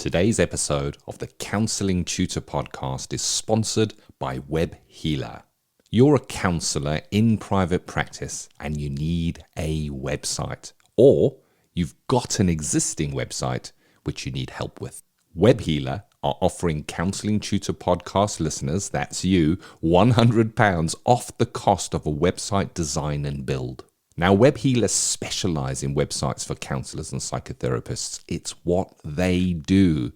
Today's episode of the Counselling Tutor Podcast is sponsored by Web Healer. You're a counsellor in private practice and you need a website, or you've got an existing website which you need help with. Web Healer are offering Counselling Tutor Podcast listeners, that's you, £100 off the cost of a website design and build. Now, Web Healers specialise in websites for counsellors and psychotherapists. It's what they do.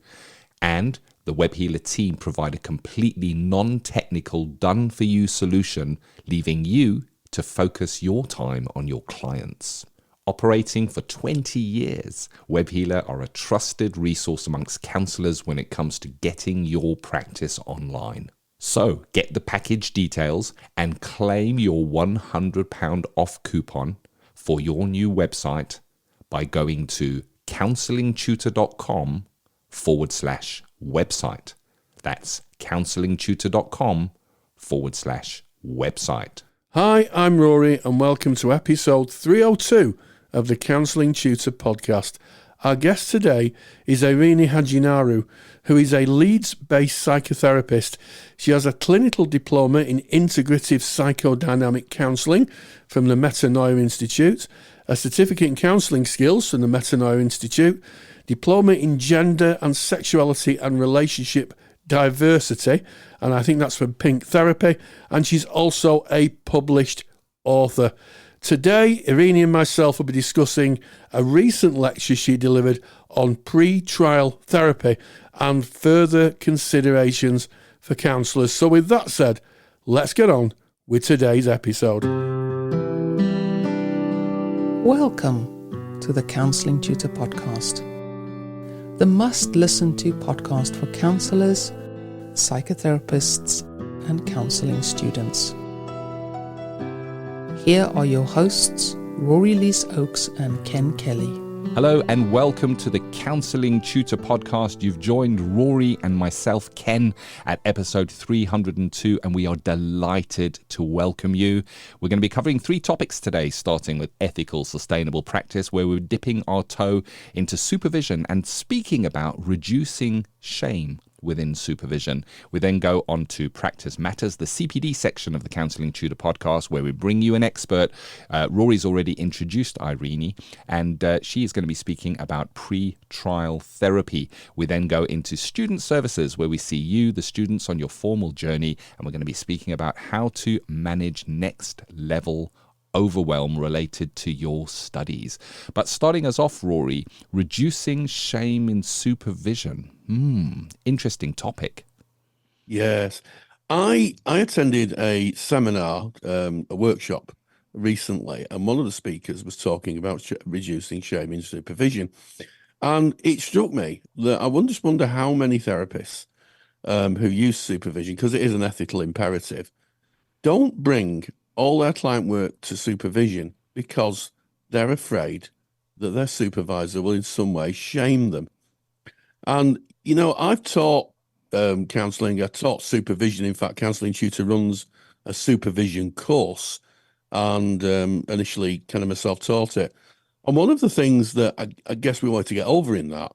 And the Web Healer team provide a completely non-technical, done-for-you solution, leaving you to focus your time on your clients. Operating for 20 years, Web Healer are a trusted resource amongst counsellors when it comes to getting your practice online. So get the package details and claim your £100 off coupon for your new website by going to counsellingtutor.com/website. That's counsellingtutor.com/website. Hi, I'm Rory and welcome to episode 302 of the Counselling Tutor Podcast. Our guest today is Erene Hadjiioannou, who is a Leeds-based psychotherapist. She has a clinical diploma in integrative psychodynamic counselling from the Metanoia Institute, a certificate in counselling skills from the Metanoia Institute, diploma in gender and sexuality and relationship diversity, and I think that's from Pink Therapy, and she's also a published author. Today, Erene and myself will be discussing a recent lecture she delivered on pre-trial therapy and further considerations for counsellors. So with that said, let's get on with today's episode. Welcome to the Counselling Tutor Podcast, the must-listen-to podcast for counsellors, psychotherapists, and counselling students. Here are your hosts, Rory Oakes and Ken Kelly. Hello and welcome to the Counselling Tutor Podcast. You've joined Rory and myself, Ken, at episode 302, and we are delighted to welcome you. We're going to be covering three topics today, starting with ethical, sustainable practice, where we're dipping our toe into supervision and speaking about reducing shame within supervision. We then go on to Practice Matters, the CPD section of the Counselling Tutor Podcast, where we bring you an expert. Rory's already introduced Erene, and she is going to be speaking about pre-trial therapy. We then go into Student Services, where we see you, the students, on your formal journey, and we're going to be speaking about how to manage next level overwhelm related to your studies. But starting us off, Rory, reducing shame in supervision. Interesting topic. Yes. I attended a seminar, a workshop recently, and one of the speakers was talking about reducing shame in supervision. And it struck me that I just wonder how many therapists who use supervision, because it is an ethical imperative, don't bring all their client work to supervision because they're afraid that their supervisor will in some way shame them. And, you know, I've taught counselling, I taught supervision. In fact, Counselling Tutor runs a supervision course, and initially kind of myself taught it. And one of the things that I guess we wanted to get over in that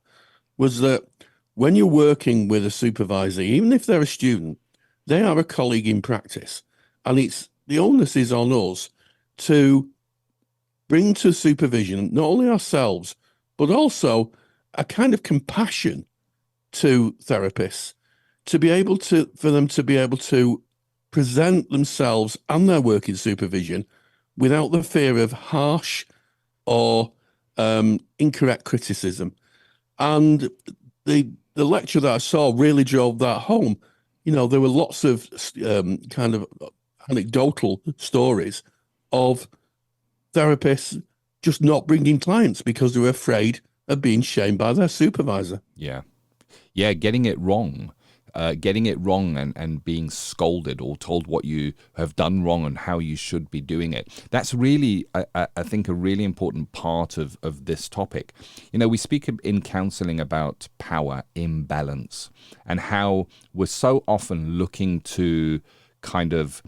was that when you're working with a supervisor, even if they're a student, they are a colleague in practice. And the onus is on us to bring to supervision not only ourselves, but also a kind of compassion to therapists, to be able to, for them to be able to present themselves and their work in supervision without the fear of harsh or incorrect criticism. And the lecture that I saw really drove that home. You know, there were lots of kind of anecdotal stories of therapists just not bringing clients because they were afraid of being shamed by their supervisor. Yeah, getting it wrong and being scolded or told what you have done wrong and how you should be doing it. That's really, I think, a really important part of this topic. You know, we speak in counselling about power imbalance and how we're so often looking to kind of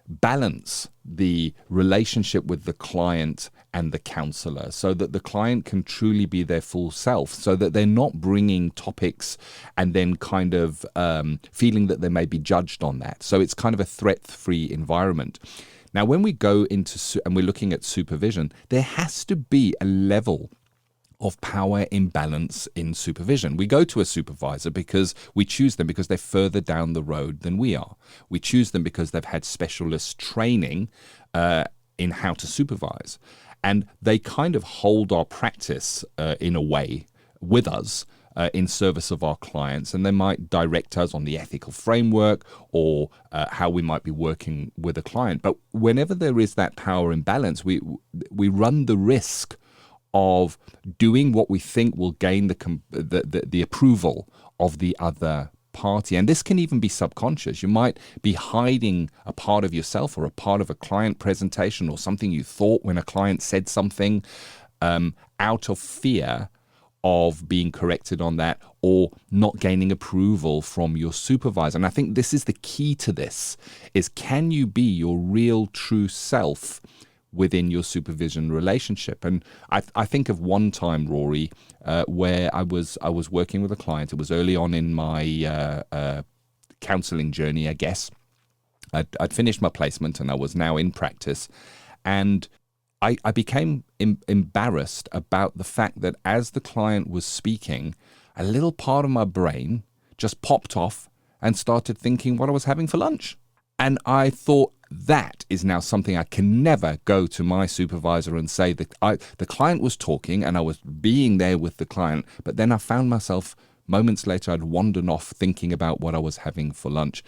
balance the relationship with the client and the counselor, so that the client can truly be their full self, so that they're not bringing topics and then kind of feeling that they may be judged on that. So it's kind of a threat-free environment. Now, when we go into and we're looking at supervision, there has to be a level of power imbalance in supervision. We go to a supervisor because we choose them because they're further down the road than we are. We choose them because they've had specialist training in how to supervise. And they kind of hold our practice in a way with us in service of our clients, and they might direct us on the ethical framework or how we might be working with a client. But whenever there is that power imbalance, we run the risk of doing what we think will gain the approval of the other party. And this can even be subconscious. You might be hiding a part of yourself or a part of a client presentation or something you thought when a client said something out of fear of being corrected on that or not gaining approval from your supervisor. And I think this is the key to this, is can you be your real true self within your supervision relationship? And I think of one time, Rory, where I was working with a client. It was early on in my counselling journey, I guess. I'd finished my placement and I was now in practice. And I became embarrassed about the fact that as the client was speaking, a little part of my brain just popped off and started thinking what I was having for lunch. And I thought, that is now something I can never go to my supervisor and say that the client was talking and I was being there with the client, but then I found myself moments later, I'd wandered off thinking about what I was having for lunch.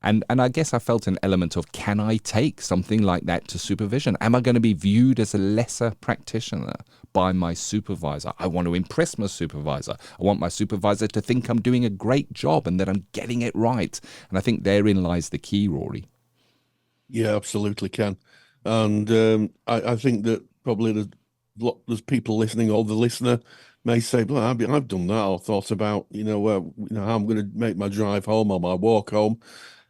And I guess I felt an element of, can I take something like that to supervision? Am I going to be viewed as a lesser practitioner by my supervisor? I want to impress my supervisor. I want my supervisor to think I'm doing a great job and that I'm getting it right. And I think therein lies the key, Rory. Yeah, absolutely can. And I think that probably there's people listening, or the listener may say, well, I've done that, or thought about, how I'm going to make my drive home or my walk home.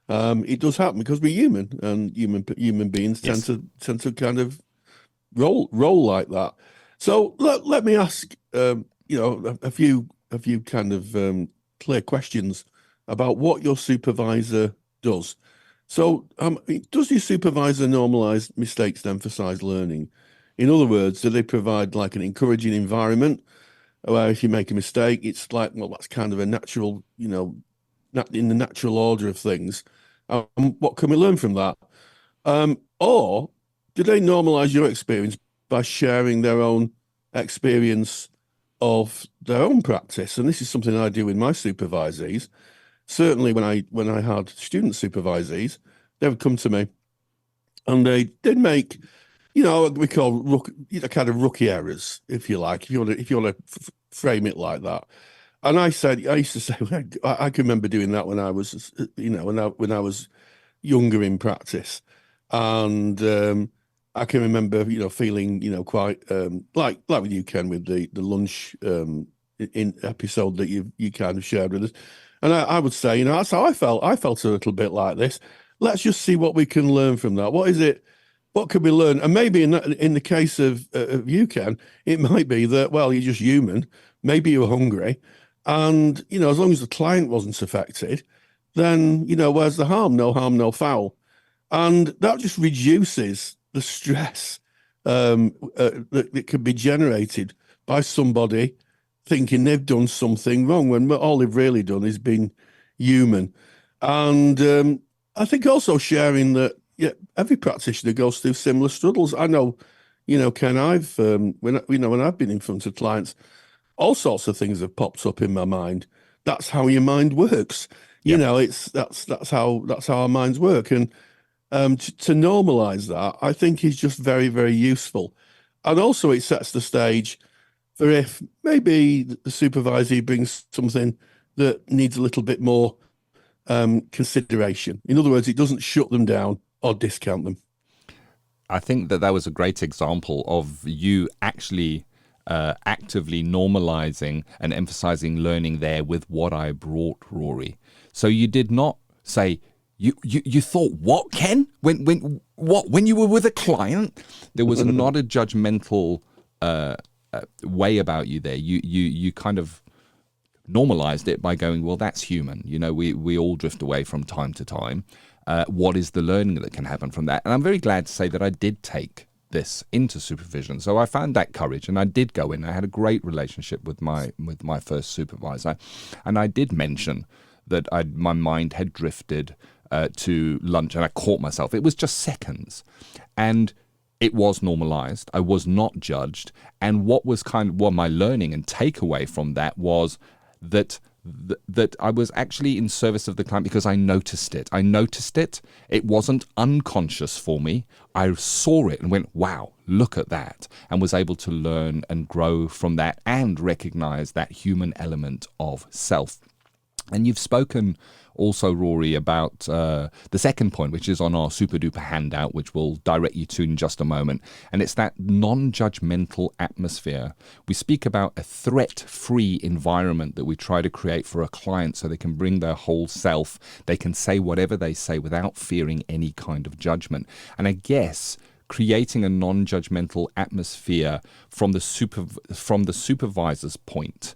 It does happen because we're human, and human beings tend to kind of roll like that. So let me ask, a few kind of clear questions about what your supervisor does. So, does your supervisor normalize mistakes and emphasize learning? In other words, do they provide like an encouraging environment where if you make a mistake, it's like, well, that's kind of a natural, in the natural order of things. What can we learn from that? Or do they normalize your experience by sharing their own experience of their own practice? And this is something I do with my supervisees. Certainly when I had student supervisees, they would come to me and they did make, what we call kind of rookie errors, if you like, if you want to frame it like that. And I used to say, I can remember doing that when I was, when I was younger in practice. And I can remember, feeling, quite like with you, Ken, with the lunch in episode that you kind of shared with us. And I would say, that's how I felt. I felt a little bit like this. Let's just see what we can learn from that. What is it? What could we learn? And maybe in the case of you, Ken, it might be that, well, you're just human. Maybe you're hungry. And, as long as the client wasn't affected, then, where's the harm? No harm, no foul. And that just reduces the stress that can be generated by somebody thinking they've done something wrong when all they've really done is been human. And I think also sharing that, every practitioner goes through similar struggles. I know, Ken, I've when I've been in front of clients, all sorts of things have popped up in my mind. That's how your mind works. That's how our minds work. And to normalize that, I think is just very, very useful. And also it sets the stage for if maybe the supervisee brings something that needs a little bit more consideration. In other words, it doesn't shut them down or discount them. I think that was a great example of you actually actively normalizing and emphasizing learning there with what I brought, Rory. So you did not say, You thought what, Ken? When you were with a client, there was not a judgmental way about you there. You kind of normalized it by going, well, that's human. We all drift away from time to time. What is the learning that can happen from that? And I'm very glad to say that I did take this into supervision. So I found that courage, and I did go in. I had a great relationship with my first supervisor, and I did mention that my mind had drifted to lunch, and I caught myself. It was just seconds, and it was normalized. I was not judged, and what was my learning and takeaway from that was that I was actually in service of the client because I noticed it. It wasn't unconscious for me. I saw it and went, wow, look at that, and was able to learn and grow from that and recognize that human element of self. And you've spoken also, Rory, about the second point, which is on our super duper handout, which we'll direct you to in just a moment. And it's that non-judgmental atmosphere. We speak about a threat-free environment that we try to create for a client so they can bring their whole self. They can say whatever they say without fearing any kind of judgment. And I guess creating a non-judgmental atmosphere from the supervisor's point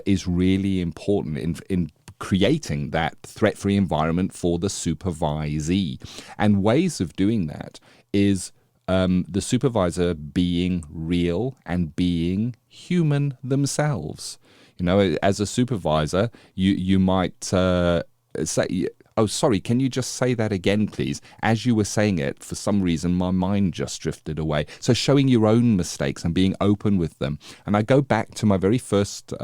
is really important in creating that threat-free environment for the supervisee. And ways of doing that is the supervisor being real and being human themselves. As a supervisor, you might say, oh, sorry, can you just say that again, please? As you were saying it, for some reason, my mind just drifted away. So showing your own mistakes and being open with them. And I go back to my very first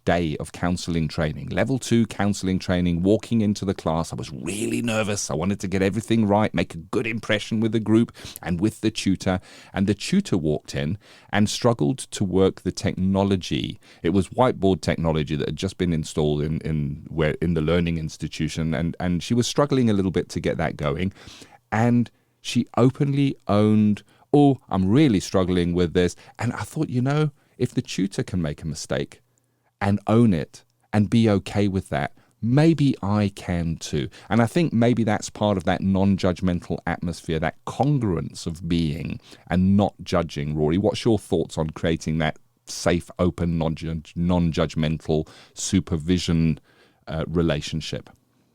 day of counselling training, level 2 counselling training, walking into the class. I was really nervous. I wanted to get everything right, make a good impression with the group and with the tutor. And the tutor walked in and struggled to work the technology. It was whiteboard technology that had just been installed in the learning institution, and she was struggling a little bit to get that going. And she openly owned, oh, I'm really struggling with this. And I thought, if the tutor can make a mistake and own it and be okay with that, maybe I can too. And I think maybe that's part of that non-judgmental atmosphere, that congruence of being and not judging. Rory, what's your thoughts on creating that safe, open, non-judgmental supervision relationship?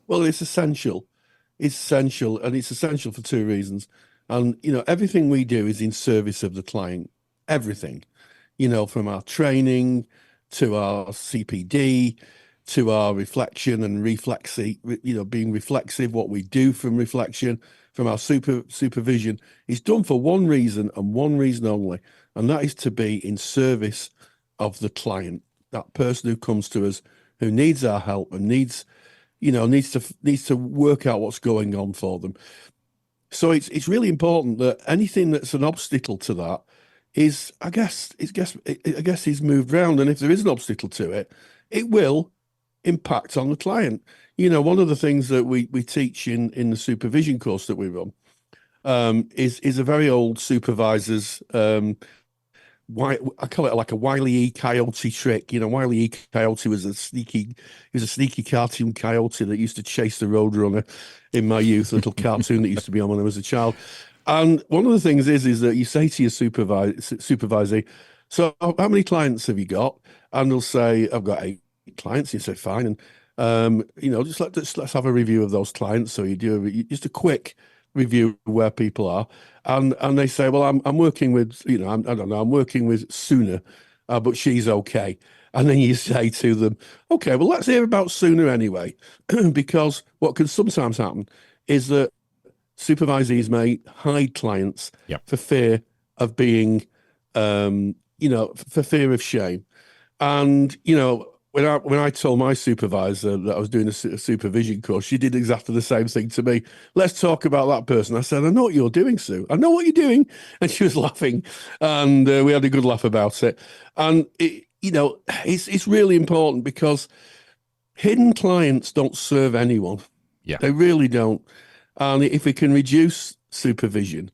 Well, it's essential. It's essential, and it's essential for two reasons. And, everything we do is in service of the client. Everything, from our training to our CPD, to our reflection and reflexy, being reflexive, what we do from reflection, from our supervision is done for one reason and one reason only. And that is to be in service of the client, that person who comes to us, who needs our help and needs to work out what's going on for them. So it's really important that anything that's an obstacle to that is, I guess, is moved around. And if there is an obstacle to it, it will impact on the client. One of the things that we teach in the supervision course that we run is a very old supervisor's I call it like a Wile E. Coyote trick. Wile E. Coyote was a sneaky cartoon coyote that used to chase the roadrunner in my youth, a little cartoon that used to be on when I was a child. And one of the things is that you say to your supervisor, so how many clients have you got? And they'll say, I've got 8 clients. You say, fine. And, let's have a review of those clients. So you do just a quick review where people are, and they say, well, I'm working with, I'm working with Suna, but she's okay. And then you say to them, okay, well, let's hear about Suna anyway, because what can sometimes happen is that supervisees may hide clients for fear of being, for fear of shame. And, when I told my supervisor that I was doing a supervision course, she did exactly the same thing to me. Let's talk about that person. I said, I know what you're doing, Sue. I know what you're doing. And she was laughing, and we had a good laugh about it. And, it's really important because hidden clients don't serve anyone. Yeah. They really don't. And if we can reduce supervision,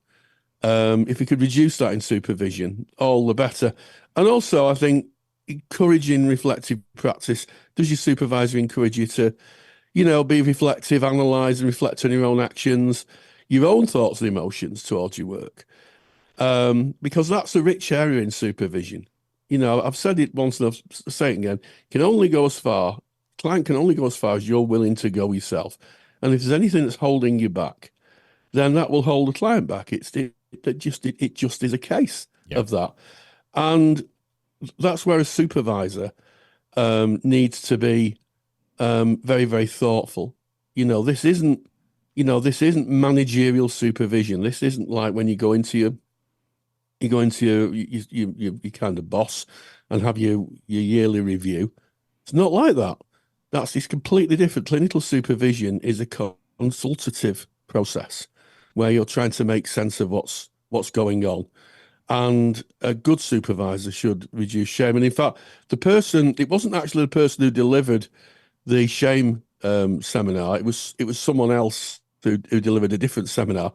if we could reduce that in supervision, all the better. And also, I think, encouraging reflective practice. Does your supervisor encourage you to, be reflective, analyze and reflect on your own actions, your own thoughts and emotions towards your work. Because that's a rich area in supervision. I've said it once and I'll say it again. Client can only go as far as you're willing to go yourself. And if there's anything that's holding you back, then that will hold the client back. It just is a case of that. And that's where a supervisor needs to be very, very thoughtful. This isn't managerial supervision. This isn't like when you go into your kind of boss and have your yearly review. It's not like that. It's completely different. Clinical supervision is a consultative process where you're trying to make sense of what's going on. And a good supervisor should reduce shame. And in fact, it wasn't actually the person who delivered the shame seminar. It was someone else who delivered a different seminar.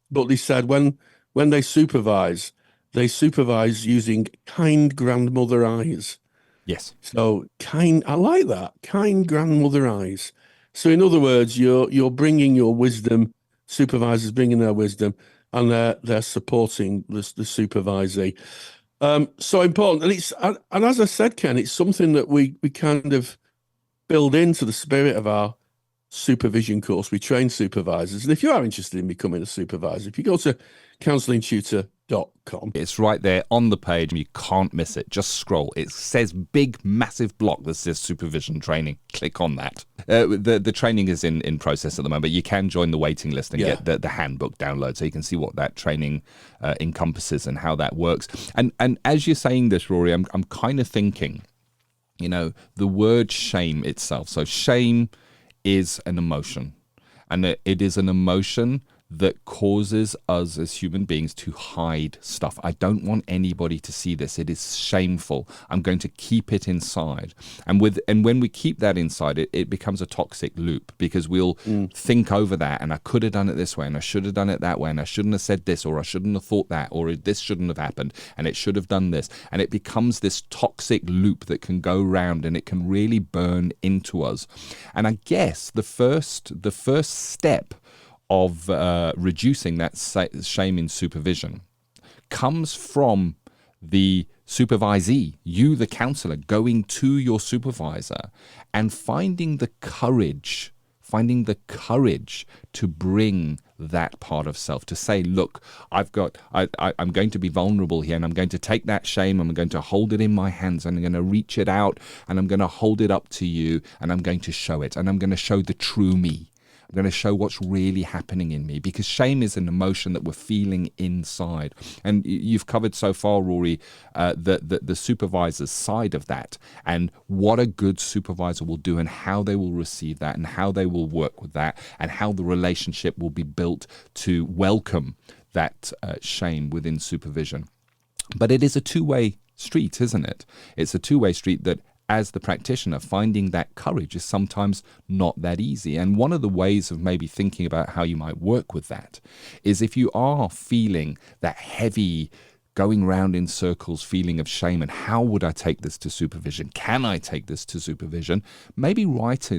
But they said when they supervise using kind grandmother eyes. Yes. So I like that. Kind grandmother eyes. So in other words, you're bringing your wisdom, supervisors bringing their wisdom, and they're supporting the supervisee. So important. And as I said, Ken, it's something that we kind of build into the spirit of our supervision course. We train supervisors. And if you are interested in becoming a supervisor, if you go to counselingtutor.com. It's right there on the page. You can't miss it. Just scroll. It says big, massive block that says supervision training. Click on that. The training is in process at the moment. You can join the waiting list and get the handbook download so you can see what that training encompasses and how that works. And as you're saying this, Rory, I'm kind of thinking, the word shame itself. So shame is an emotion, and it is an emotion that causes us as human beings to hide stuff. I don't want anybody to see this. It is shameful. I'm going to keep it inside. And when we keep that inside, it becomes a toxic loop, because we'll think over that, and I could have done it this way, and I should have done it that way, and I shouldn't have said this, or I shouldn't have thought that, or this shouldn't have happened, and it should have done this. And it becomes this toxic loop that can go round, and it can really burn into us. And I guess the first step of reducing that shame in supervision comes from the supervisee, you, the counsellor, going to your supervisor and finding the courage to bring that part of self, to say, look, I'm going to be vulnerable here, and I'm going to take that shame, I'm going to hold it in my hands, and I'm going to reach it out, and I'm going to hold it up to you, and I'm going to show it, and I'm going to show the true me. I'm going to show what's really happening in me, because shame is an emotion that we're feeling inside. And you've covered so far, Rory, the supervisor's side of that, and what a good supervisor will do, and how they will receive that, and how they will work with that, and how the relationship will be built to welcome that shame within supervision. But it is a two-way street, isn't it? It's a two-way street that, as the practitioner, finding that courage is sometimes not that easy. And one of the ways of maybe thinking about how you might work with that is, if you are feeling that heavy, going round in circles feeling of shame, and how would I take this to supervision? Can I take this to supervision? Maybe write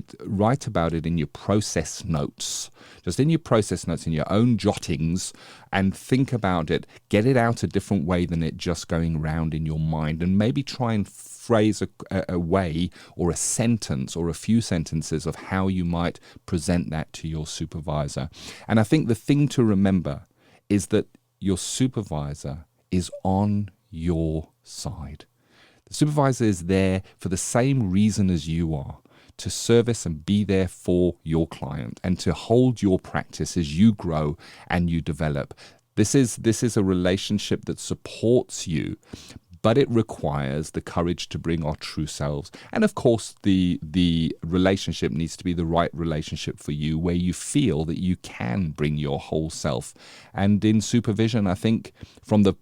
about it in your process notes, just in your process notes, in your own jottings, and think about it. Get it out a different way than it just going round in your mind, and maybe try and phrase a way, or a sentence, or a few sentences of how you might present that to your supervisor. And I think the thing to remember is that your supervisor is on your side. The supervisor is there for the same reason as you are, to service and be there for your client, and to hold your practice as you grow and you develop. This is a relationship that supports you, but it requires the courage to bring our true selves. And of course, the relationship needs to be the right relationship for you, where you feel that you can bring your whole self. And in supervision, I think from the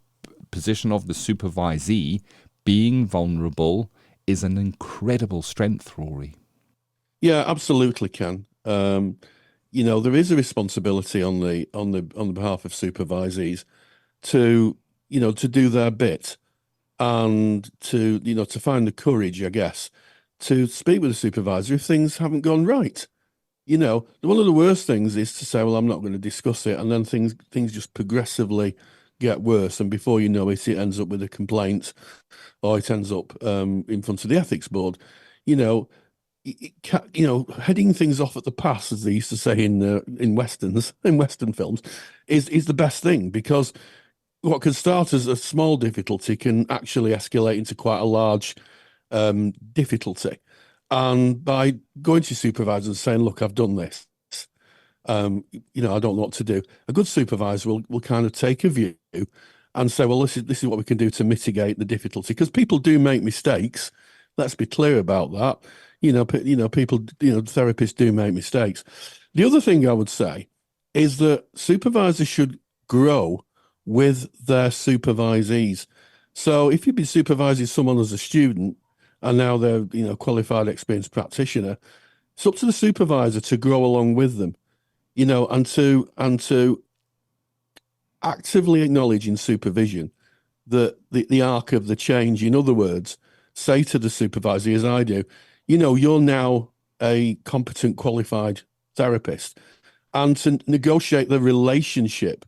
position of the supervisee, being vulnerable is an incredible strength, Rory. Yeah, absolutely, Ken. There is a responsibility on the behalf of supervisees to do their bit, and to find the courage, I guess, to speak with the supervisor if things haven't gone right. One of the worst things is to say, well, I'm not going to discuss it. And then things just progressively get worse. And before you know it, it ends up with a complaint, or it ends up in front of the ethics board. Heading things off at the pass, as they used to say in westerns, in Western films, is the best thing, because what can start as a small difficulty can actually escalate into quite a large difficulty. And by going to your supervisor and saying, look, I've done this, I don't know what to do, a good supervisor will kind of take a view and say, well, this is what we can do to mitigate the difficulty, because people do make mistakes. Let's be clear about that. People, therapists do make mistakes. The other thing I would say is that supervisors should grow with their supervisees. So if you've been supervising someone as a student and now they're, qualified, experienced practitioner, it's up to the supervisor to grow along with them, and to actively acknowledge in supervision that the arc of the change. In other words, say to the supervisor, as I do, you're now a competent, qualified therapist, and to renegotiate the relationship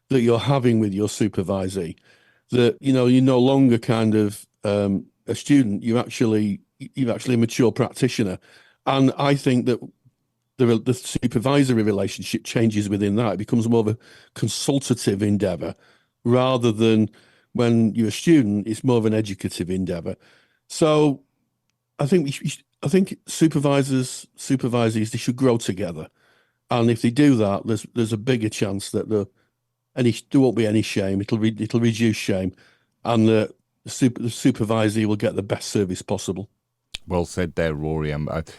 that you're having with your supervisee, that, you're no longer kind of a student, you're actually a mature practitioner. And I think that the supervisory relationship changes within that. It becomes more of a consultative endeavor, rather than when you're a student, it's more of an educative endeavor. So I think supervisees, they should grow together. And if they do that, there's a bigger chance that there won't be any shame. It'll reduce shame, and the supervisee will get the best service possible. Well said there, Rory.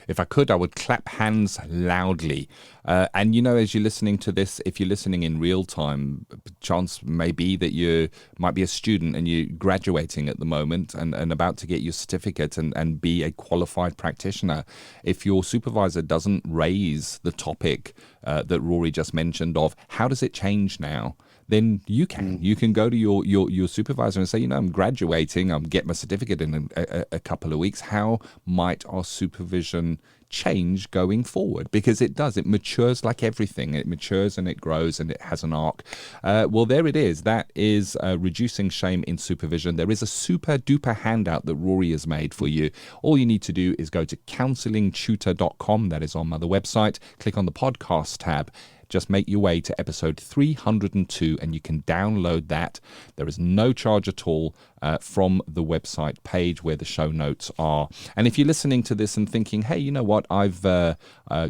If I could, I would clap hands loudly. And, as you're listening to this, if you're listening in real time, chance may be that you might be a student and you're graduating at the moment and about to get your certificate and be a qualified practitioner. If your supervisor doesn't raise the topic that Rory just mentioned of how does it change now, then you can go to your supervisor and say, I'm graduating, I'm getting my certificate in a couple of weeks. How might our supervision change going forward? Because it does. It matures like everything. It matures and it grows and it has an arc. Well, there it is. That is reducing shame in supervision. There is a super duper handout that Rory has made for you. All you need to do is go to counsellingtutor.com. That is on the website. Click on the podcast tab. Just make your way to episode 302 and you can download that. There is no charge at all from the website page where the show notes are. And if you're listening to this and thinking, hey, you know what, I've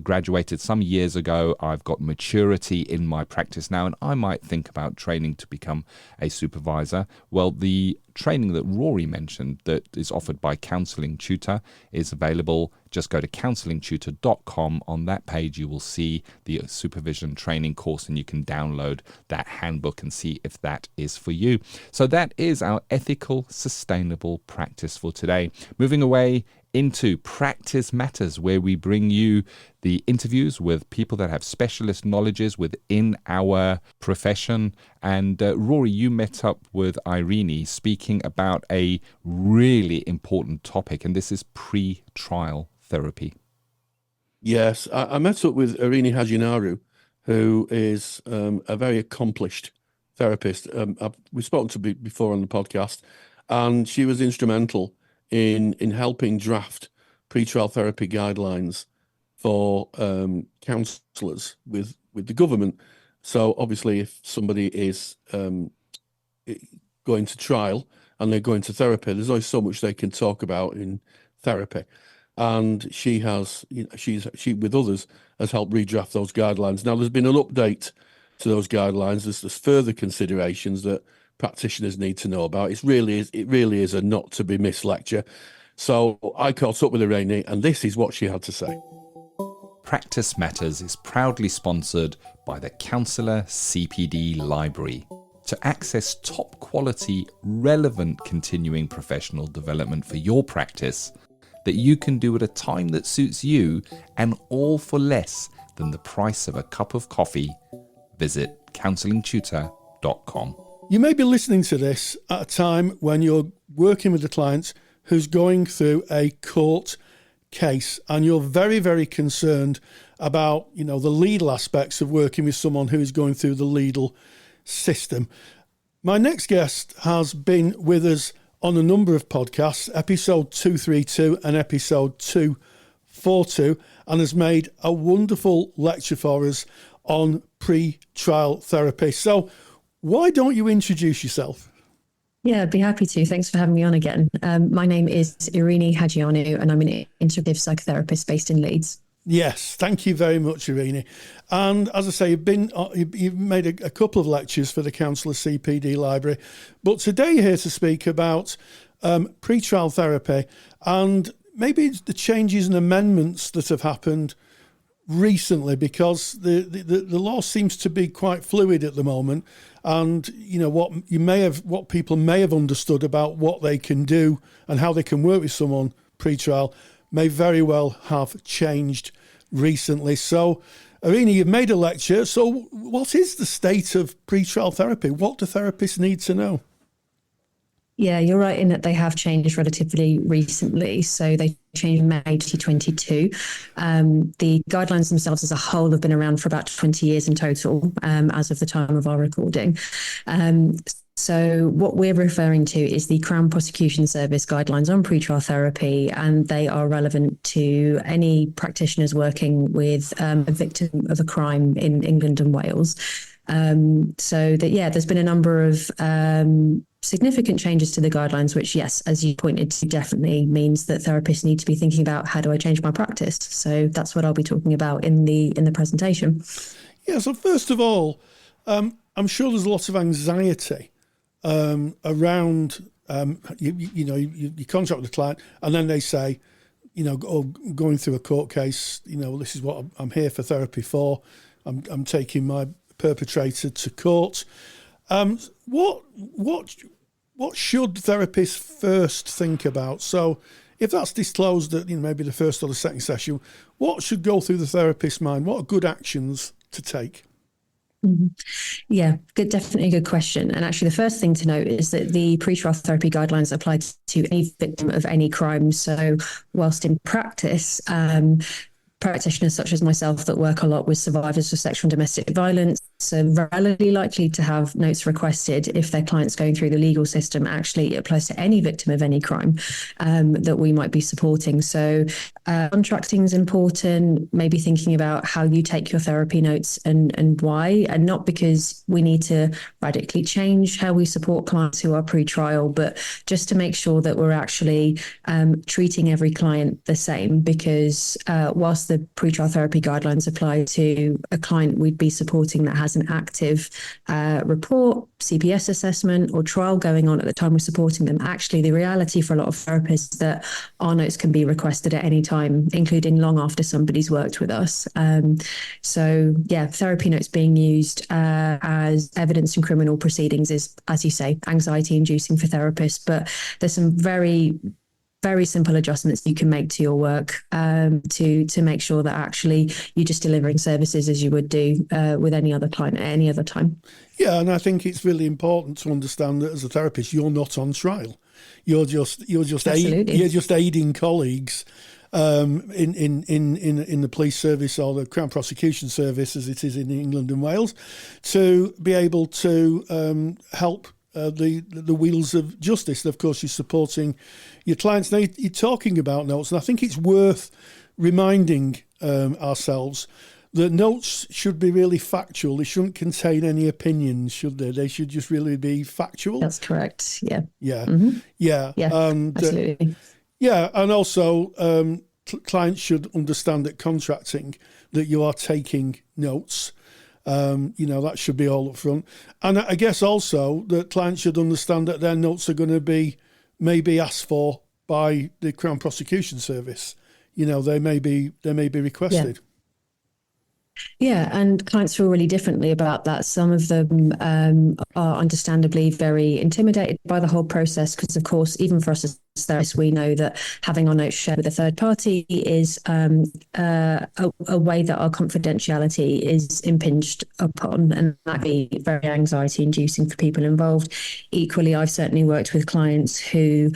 graduated some years ago, I've got maturity in my practice now, and I might think about training to become a supervisor. Well, the training that Rory mentioned that is offered by Counselling Tutor is available. Just go to counsellingtutor.com. On that page, you will see the supervision training course and you can download that handbook and see if that is for you. So that is our ethical, sustainable practice for today. Moving away into Practice Matters, where we bring you the interviews with people that have specialist knowledges within our profession. And Rory, you met up with Erene speaking about a really important topic, and this is pre-trial therapy. Yes, I met up with Erene Hadjiioannou, who is a very accomplished therapist. We've spoken to before on the podcast, and she was instrumental in helping draft pre-trial therapy guidelines for counsellors with the government. So obviously, if somebody is going to trial and they're going to therapy, there's always so much they can talk about in therapy. And she has, she with others has helped redraft those guidelines. Now there's been an update to those guidelines. There's further considerations that practitioners need to know about. It really is a not to be missed lecture. So I caught up with Erene, and this is what she had to say. Practice Matters is proudly sponsored by the Counsellor CPD Library. To access top quality, relevant continuing professional development for your practice that you can do at a time that suits you, and all for less than the price of a cup of coffee, visit counsellingtutor.com. You may be listening to this at a time when you're working with a client who's going through a court case and you're very, very concerned about, the legal aspects of working with someone who is going through the legal system. My next guest has been with us on a number of podcasts, episode 232 and episode 242, and has made a wonderful lecture for us on pre-trial therapy. So why don't you introduce yourself? Yeah, I'd be happy to. Thanks for having me on again. My name is Erene Hadjiioannou, and I'm an integrative psychotherapist based in Leeds. Yes, thank you very much, Erene. And as I say, you've made a couple of lectures for the Counsellor CPD Library, but today you're here to speak about pre-trial therapy and maybe the changes and amendments that have happened recently, because the law seems to be quite fluid at the moment, and what people may have understood about what they can do and how they can work with someone pre-trial may very well have changed recently. So, Erene, you've made a lecture. So what is the state of pre-trial therapy? What do therapists need to know? Yeah, you're right in that they have changed relatively recently. So they changed in May 2022. The guidelines themselves as a whole have been around for about 20 years in total, as of the time of our recording. So what we're referring to is the Crown Prosecution Service guidelines on pretrial therapy, and they are relevant to any practitioners working with a victim of a crime in England and Wales. There's been a number of significant changes to the guidelines, which, yes, as you pointed to, definitely means that therapists need to be thinking about, how do I change my practice? So that's what I'll be talking about in the presentation. Yeah, so first of all, I'm sure there's a lot of anxiety around, you contract with the client and then they say, going through a court case, this is what I'm here for therapy for. I'm taking my perpetrator to court. What should therapists first think about? So if that's disclosed at maybe the first or the second session, what should go through the therapist's mind? What are good actions to take? Mm-hmm. Yeah, definitely a good question. And actually, the first thing to note is that the pre-trial therapy guidelines apply to any victim of any crime. So whilst in practice, practitioners such as myself that work a lot with survivors of sexual and domestic violence are relatively likely to have notes requested if their client's going through the legal system. Actually, it applies to any victim of any crime that we might be supporting. So contracting is important, maybe thinking about how you take your therapy notes and why, and not because we need to radically change how we support clients who are pre-trial, but just to make sure that we're actually treating every client the same, because whilst the pre-trial therapy guidelines apply to a client we'd be supporting that has an active report, CPS assessment or trial going on at the time we're supporting them, actually the reality for a lot of therapists is that our notes can be requested at any time, including long after somebody's worked with us. Therapy notes being used as evidence in criminal proceedings is, as you say, anxiety inducing for therapists, but there's some very simple adjustments you can make to your work to make sure that actually you're just delivering services as you would do with any other client at any other time. Yeah, and I think it's really important to understand that as a therapist, you're not on trial. You're just aiding colleagues in the police service or the Crown Prosecution Service, as it is in England and Wales, to be able to help the wheels of justice. And of course, you're supporting your clients. Now, you're talking about notes, and I think it's worth reminding ourselves that notes should be really factual. They shouldn't contain any opinions, should they? They should just really be factual. That's correct. Yeah. Yeah. Mm-hmm. Yeah. Absolutely. And also clients should understand that contracting that you are taking notes. That should be all up front. And I guess also that clients should understand that their notes are going to be maybe asked for by the Crown Prosecution Service. They may be requested. Yeah. Yeah, and clients feel really differently about that. Some of them are understandably very intimidated by the whole process because, of course, even for us as therapists, we know that having our notes shared with a third party is a way that our confidentiality is impinged upon, and that can be very anxiety-inducing for people involved. Equally, I've certainly worked with clients who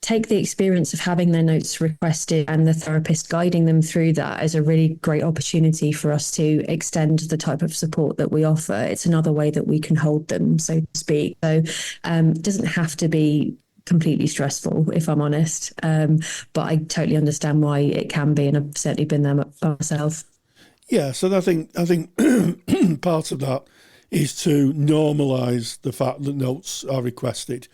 take the experience of having their notes requested and the therapist guiding them through that as a really great opportunity for us to extend the type of support that we offer. It's another way that we can hold them, so to speak. So it doesn't have to be completely stressful, if I'm honest. But I totally understand why it can be, and I've certainly been there myself. Yeah, so I think part of that is to normalise the fact that notes are requested.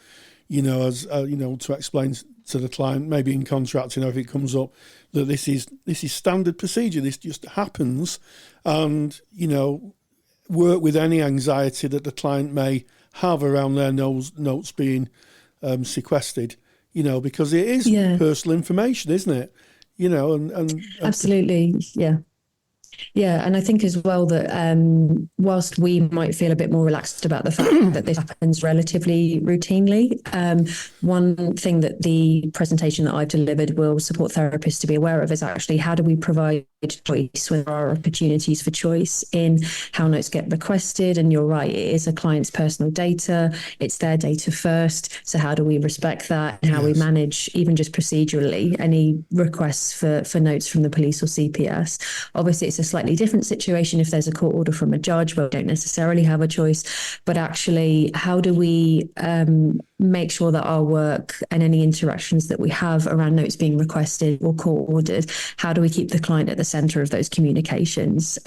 As to explain to the client, maybe in contracting, if it comes up, that this is standard procedure. This just happens, and work with any anxiety that the client may have around their notes being sequestered. Because it is personal information, isn't it? And absolutely, yeah. Yeah, and I think as well that whilst we might feel a bit more relaxed about the fact that this happens relatively routinely, one thing that the presentation that I've delivered will support therapists to be aware of is actually how do we provide choice when there are opportunities for choice in how notes get requested. And you're right, it is a client's personal data. It's their data first. So how do we respect that, and how we manage, even just procedurally, any requests for notes from the police or CPS? Obviously, it's a slightly different situation if there's a court order from a judge where we don't necessarily have a choice. But actually, how do we make sure that our work and any interactions that we have around notes being requested or court ordered, how do we keep the client at the centre of those communications?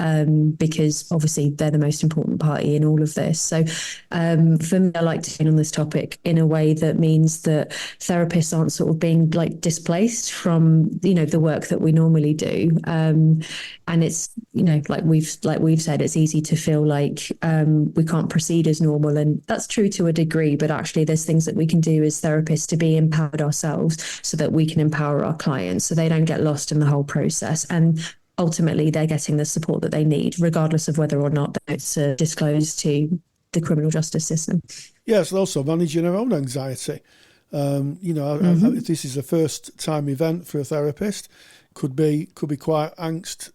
Because obviously they're the most important party in all of this. So for me, I like to be on this topic in a way that means that therapists aren't sort of being like displaced from the work that we normally do. And it's like we've said, it's easy to feel like we can't proceed as normal, and that's true to a degree. But actually, there's things that we can do as therapists to be empowered ourselves, so that we can empower our clients, so they don't get lost in the whole process. And ultimately, they're getting the support that they need, regardless of whether or not it's disclosed to the criminal justice system. Yes, and also managing our own anxiety. If this is a first time event for a therapist, could be quite angst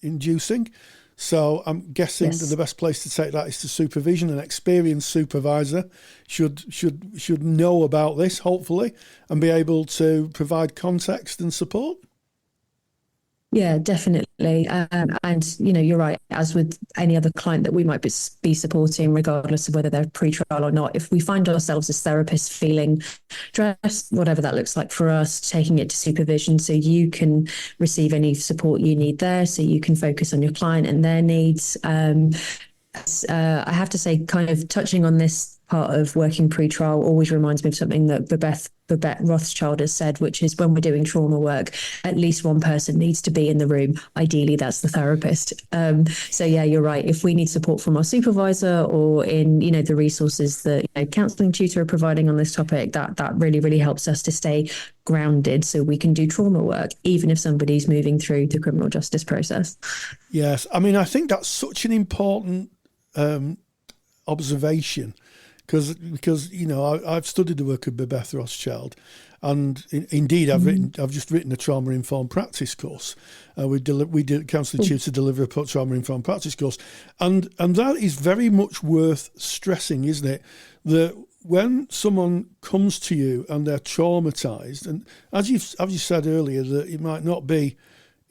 inducing. So I'm guessing that the best place to take that is to supervision. An experienced supervisor should know about this, hopefully, and be able to provide context and support. Yeah, definitely. And, you're right, as with any other client that we might be supporting, regardless of whether they're pre-trial or not, if we find ourselves as therapists feeling stressed, whatever that looks like for us, taking it to supervision so you can receive any support you need there, so you can focus on your client and their needs. I have to say, kind of touching on this part of working pre-trial always reminds me of something that Babette Rothschild has said, which is when we're doing trauma work, at least one person needs to be in the room. Ideally, that's the therapist. So yeah, you're right. If we need support from our supervisor or in, the resources that Counselling Tutor are providing on this topic, that really, really helps us to stay grounded so we can do trauma work, even if somebody's moving through the criminal justice process. Yes. I mean, I think that's such an important observation, because I've studied the work of Babette Rothschild, and indeed I've just written a trauma informed practice course. We did Counselling Tutor deliver a trauma informed practice course, and that is very much worth stressing, isn't it? That when someone comes to you and they're traumatized, and as you said earlier, that it might not be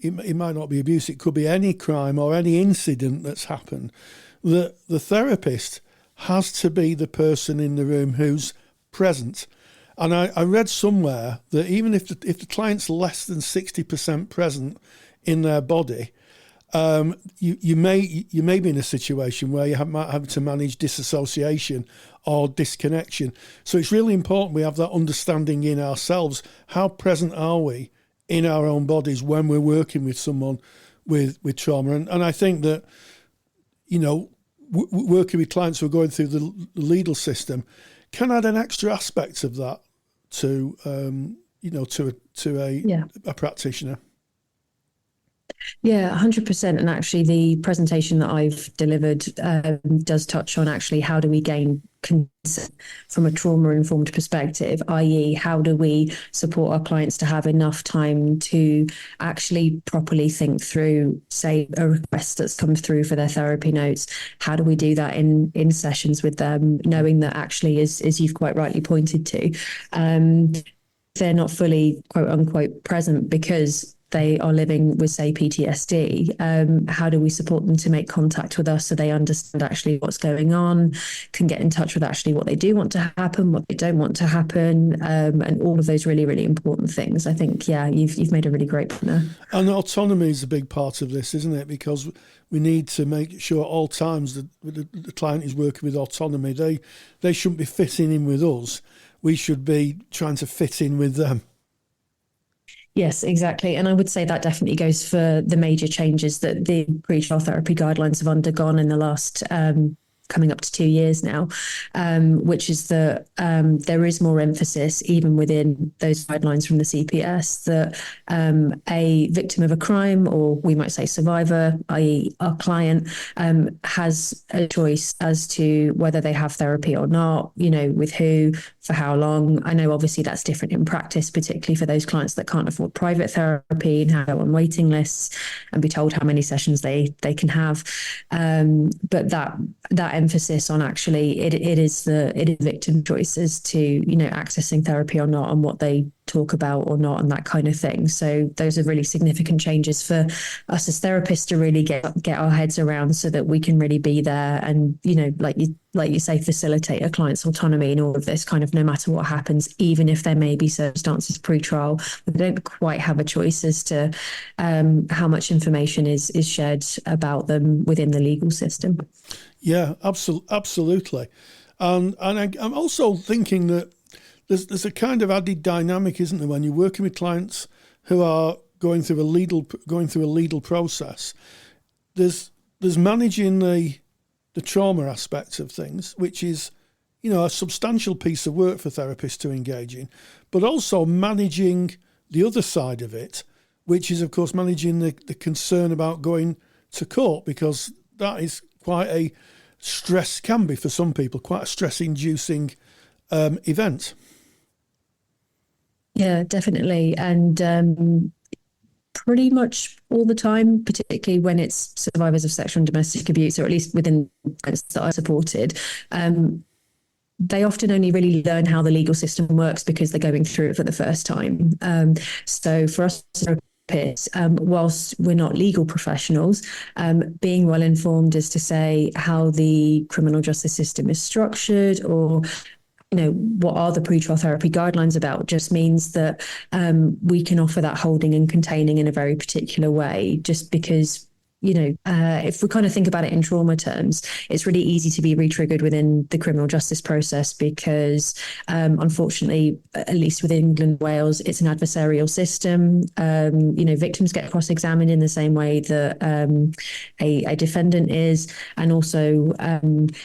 abuse, it could be any crime or any incident that's happened. The therapist has to be the person in the room who's present. And I read somewhere that even if the client's less than 60% present in their body, you may be in a situation where you might have to manage disassociation or disconnection. So it's really important we have that understanding in ourselves. How present are we in our own bodies when we're working with someone with trauma? And I think that, working with clients who are going through the legal system can add an extra aspect of that to a practitioner. Yeah, 100%. And actually, the presentation that I've delivered does touch on actually how do we gain consent from a trauma-informed perspective, i.e. how do we support our clients to have enough time to actually properly think through, say, a request that's come through for their therapy notes. How do we do that in sessions with them, knowing that actually, as you've quite rightly pointed to, they're not fully quote unquote present because they are living with, say, PTSD, how do we support them to make contact with us so they understand actually what's going on, can get in touch with actually what they do want to happen, what they don't want to happen, and all of those really, really important things. I think, yeah, you've made a really great point there. And autonomy is a big part of this, isn't it? Because we need to make sure at all times that the client is working with autonomy. They shouldn't be fitting in with us. We should be trying to fit in with them. Yes, exactly. And I would say that definitely goes for the major changes that the pretrial therapy guidelines have undergone in the last coming up to 2 years now, which is that there is more emphasis even within those guidelines from the CPS that a victim of a crime, or we might say survivor, i.e. our client, has a choice as to whether they have therapy or not, with who, for how long. I know obviously that's different in practice, particularly for those clients that can't afford private therapy and have to go on waiting lists and be told how many sessions they can have. But that emphasis on actually it is victim choices to accessing therapy or not, and what they talk about or not, and that kind of thing. So those are really significant changes for us as therapists to really get our heads around, so that we can really be there and like you say, facilitate a client's autonomy in all of this, kind of no matter what happens, even if there may be circumstances pre-trial they don't quite have a choice as to how much information is shared about them within the legal system. Yeah, absolutely. And I'm also thinking that there's a kind of added dynamic, isn't there, when you're working with clients who are going through a legal process. There's managing the trauma aspect of things, which is, a substantial piece of work for therapists to engage in, but also managing the other side of it, which is, of course, managing the concern about going to court, because that is can be for some people quite a stress-inducing event. Yeah, definitely. And pretty much all the time, particularly when it's survivors of sexual and domestic abuse, or at least within the clients that I supported, they often only really learn how the legal system works because they're going through it for the first time. So for us therapists, whilst we're not legal professionals, being well informed as to say how the criminal justice system is structured, or what are the pretrial therapy guidelines about, just means that we can offer that holding and containing in a very particular way, just because if we kind of think about it in trauma terms, it's really easy to be re-triggered within the criminal justice process because, unfortunately, at least within England and Wales, it's an adversarial system. Victims get cross-examined in the same way that a defendant is. And also,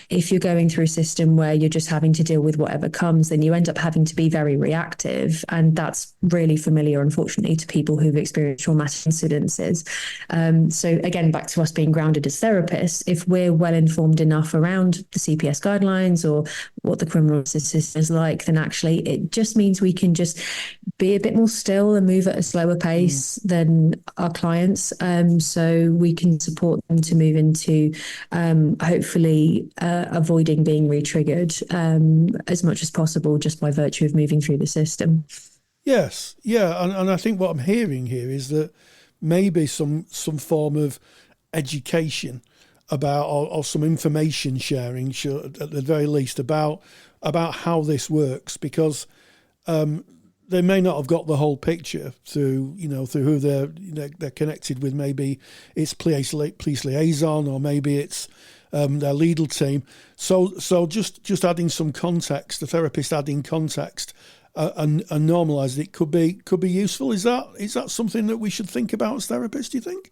if you're going through a system where you're just having to deal with whatever comes, then you end up having to be very reactive. And that's really familiar, unfortunately, to people who've experienced traumatic incidences. So again, back to us being grounded as therapists, if we're well informed enough around the CPS guidelines or what the criminal justice system is like, then actually it just means we can just be a bit more still and move at a slower pace than our clients, so we can support them to move into hopefully avoiding being re-triggered as much as possible, just by virtue of moving through the system. Yes, yeah, and I think what I'm hearing here is that maybe some form of education about, or some information sharing, at the very least, about how this works, because they may not have got the whole picture through who they're connected with. Maybe it's police liaison, or maybe it's their legal team. So just adding some context, the therapist adding context. And normalising it could be useful. Is that something that we should think about as therapists, do you think?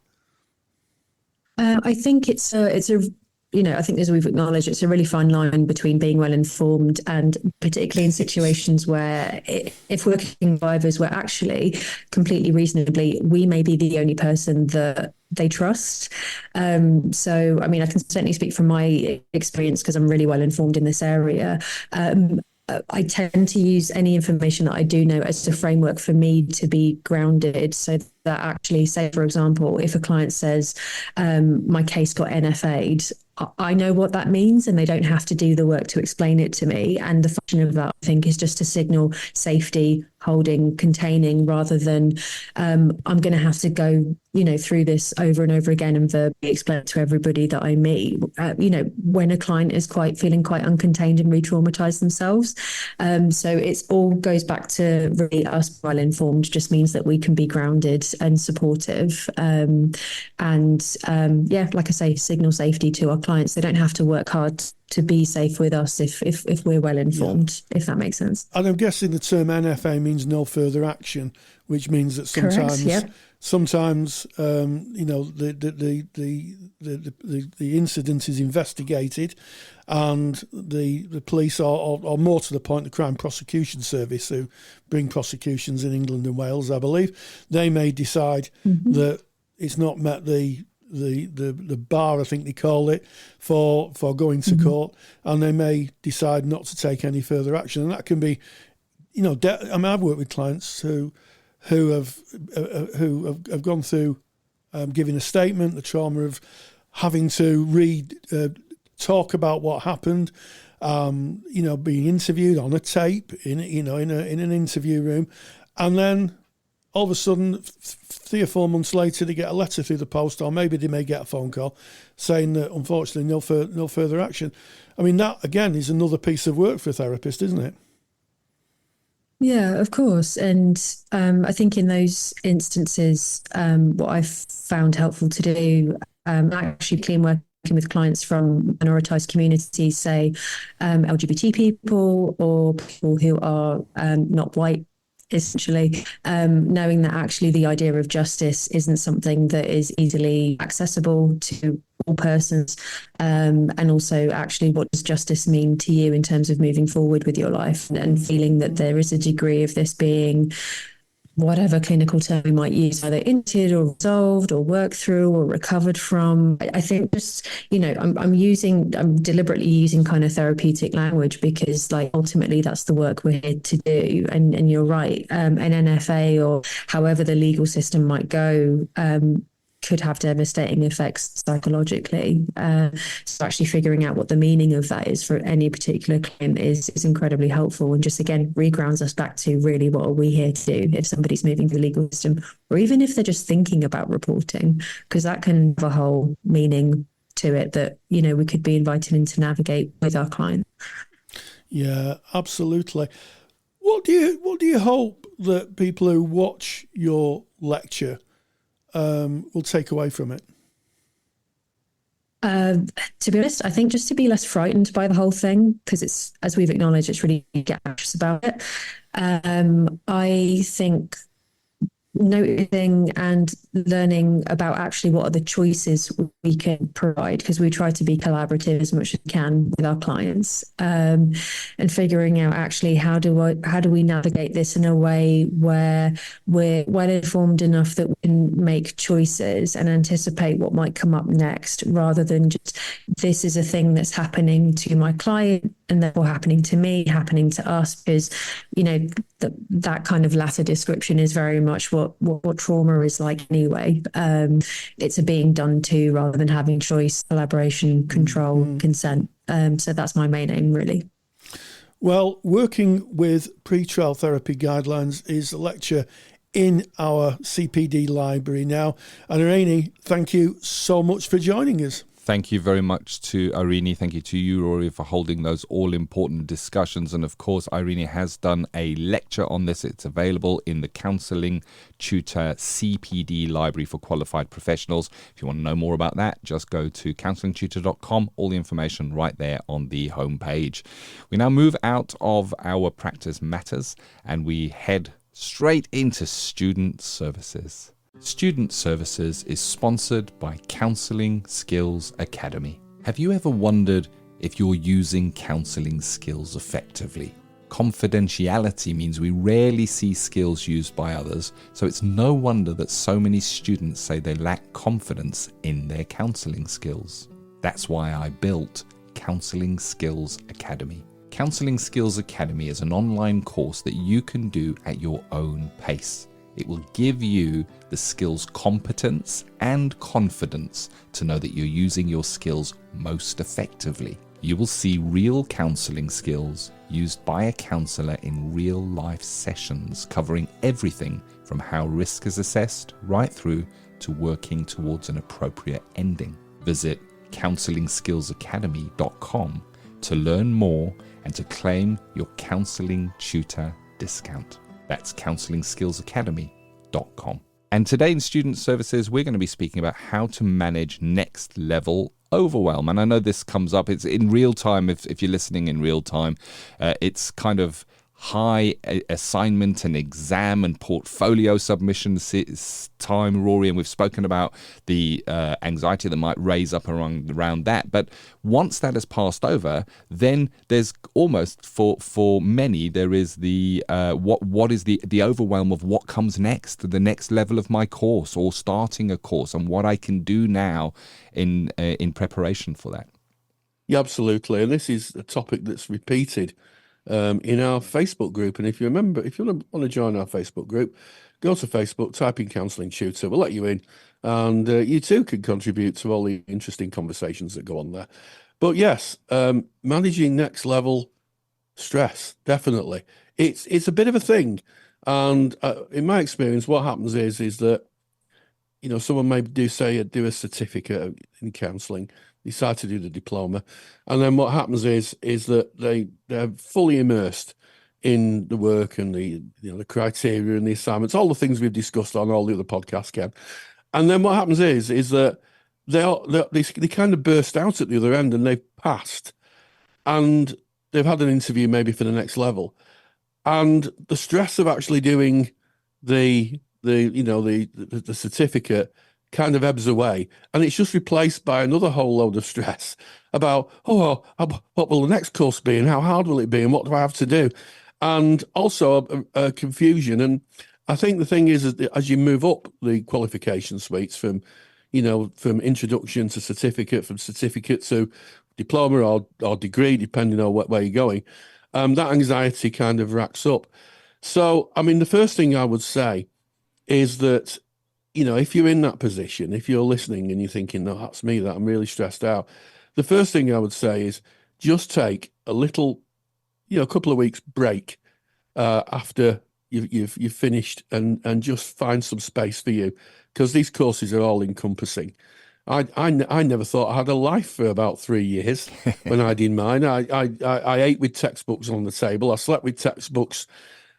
I think it's a I think, as we've acknowledged, it's a really fine line between being well informed and particularly in situations where if we're survivors, where actually completely reasonably we may be the only person that they trust. So, I mean, I can certainly speak from my experience because I'm really well informed in this area. I tend to use any information that I do know as a framework for me to be grounded, so that actually, say, for example, if a client says, my case got NFA'd, I know what that means, and they don't have to do the work to explain it to me. And the function of that, I think, is just to signal safety, holding, containing, rather than I'm going to have to go, through this over and over again and verbally explain to everybody that I meet. When a client is feeling quite uncontained and re-traumatized themselves. So it's all goes back to really us well informed. Just means that we can be grounded and supportive. Like I say, signal safety to our clients. They don't have to work hard to be safe with us if we're well informed, if that makes sense. And I'm guessing the term NFA means no further action, which means that sometimes, Correct, sometimes the incident is investigated, and the police or more to the point, the Crime Prosecution Service, who bring prosecutions in England and Wales, I believe, they may decide that it's not met the bar, I think they call it, for going to court, and they may decide not to take any further action. And that can be, I've worked with clients who have gone through giving a statement, the trauma of having to talk about what happened, being interviewed on a tape in an interview room, and then all of a sudden, 3 or 4 months later, they get a letter through the post, or maybe they may get a phone call saying that, unfortunately, no further action. I mean, that, again, is another piece of work for a therapist, isn't it? Yeah, of course. And I think in those instances, what I've found helpful to do, actually clean working with clients from minoritized communities, say LGBT people or people who are not white, essentially, knowing that actually the idea of justice isn't something that is easily accessible to all persons, and also actually what does justice mean to you in terms of moving forward with your life, and feeling that there is a degree of this being, whatever clinical term we might use, either ended or resolved or worked through or recovered from. I think just, I'm deliberately using kind of therapeutic language because ultimately that's the work we're here to do. And you're right, an NFA or however the legal system might go, could have devastating effects psychologically. So actually figuring out what the meaning of that is for any particular claim is incredibly helpful, and just again regrounds us back to really what are we here to do if somebody's moving through the legal system, or even if they're just thinking about reporting, because that can have a whole meaning to it that we could be invited in to navigate with our client. Yeah, absolutely. What do you hope that people who watch your lecture will take away from it? To be honest, I think just to be less frightened by the whole thing, because it's, as we've acknowledged, it's really get anxious about it. I think noticing and learning about actually what are the choices we can provide, because we try to be collaborative as much as we can with our clients, and figuring out actually how do we navigate this in a way where we're well informed enough that we can make choices and anticipate what might come up next, rather than just this is a thing that's happening to my client and therefore happening to me, happening to us, because that kind of latter description is very much what trauma is like anyway. It's a being done to rather than having choice, collaboration, control, consent. So that's my main aim, really. Well, working with pretrial therapy guidelines is a lecture in our CPD library now. And Erene, thank you so much for joining us. Thank you very much to Erene. Thank you to you, Rory, for holding those all-important discussions. And of course, Erene has done a lecture on this. It's available in the Counselling Tutor CPD library for qualified professionals. If you want to know more about that, just go to counsellingtutor.com. All the information right there on the homepage. We now move out of our practice matters and we head straight into student services. Student Services is sponsored by Counselling Skills Academy. Have you ever wondered if you're using counselling skills effectively? Confidentiality means we rarely see skills used by others, so it's no wonder that so many students say they lack confidence in their counselling skills. That's why I built Counselling Skills Academy. Counselling Skills Academy is an online course that you can do at your own pace. It will give you the skills competence and confidence to know that you're using your skills most effectively. You will see real counselling skills used by a counsellor in real life sessions, covering everything from how risk is assessed right through to working towards an appropriate ending. Visit counselingskillsacademy.com to learn more and to claim your Counselling Tutor discount. That's counselingskillsacademy.com. And today in Student Services, we're going to be speaking about how to manage next level overwhelm. And I know this comes up, it's in real time. If you're listening in real time, it's kind of high assignment and exam and portfolio submissions time, Rory, and we've spoken about the anxiety that might raise up around that. But once that has passed over, then there's almost for many there is the what is the overwhelm of what comes next, the next level of my course or starting a course, and what I can do now in preparation for that. Yeah, absolutely. And this is a topic that's repeated in our Facebook group. And if you remember, if you want to join our Facebook group, go to Facebook, type in Counselling Tutor, we'll let you in, and you too can contribute to all the interesting conversations that go on there. But yes, managing next level stress, definitely. It's a bit of a thing. And in my experience, what happens is that, you know, someone may do a certificate in counselling, decide to do the diploma, and then what happens is that they're fully immersed in the work and the criteria and the assignments, all the things we've discussed on all the other podcasts, Ken. And then what happens is that they kind of burst out at the other end, and they've passed, and they've had an interview maybe for the next level, and the stress of actually doing the certificate kind of ebbs away, and it's just replaced by another whole load of stress about, what will the next course be, and how hard will it be, and what do I have to do, and also a confusion. And I think the thing is that as you move up the qualification suites from introduction to certificate, from certificate to diploma or degree, depending on where you're going, that anxiety kind of racks up. So, I mean, the first thing I would say is that, if you're in that position, if you're listening and you're thinking, no, that's me, that I'm really stressed out, the first thing I would say is just take a little, a couple of weeks break after you've finished, and just find some space for you, because these courses are all encompassing. I never thought I had a life for about 3 years when I did mine. I ate with textbooks on the table. I slept with textbooks,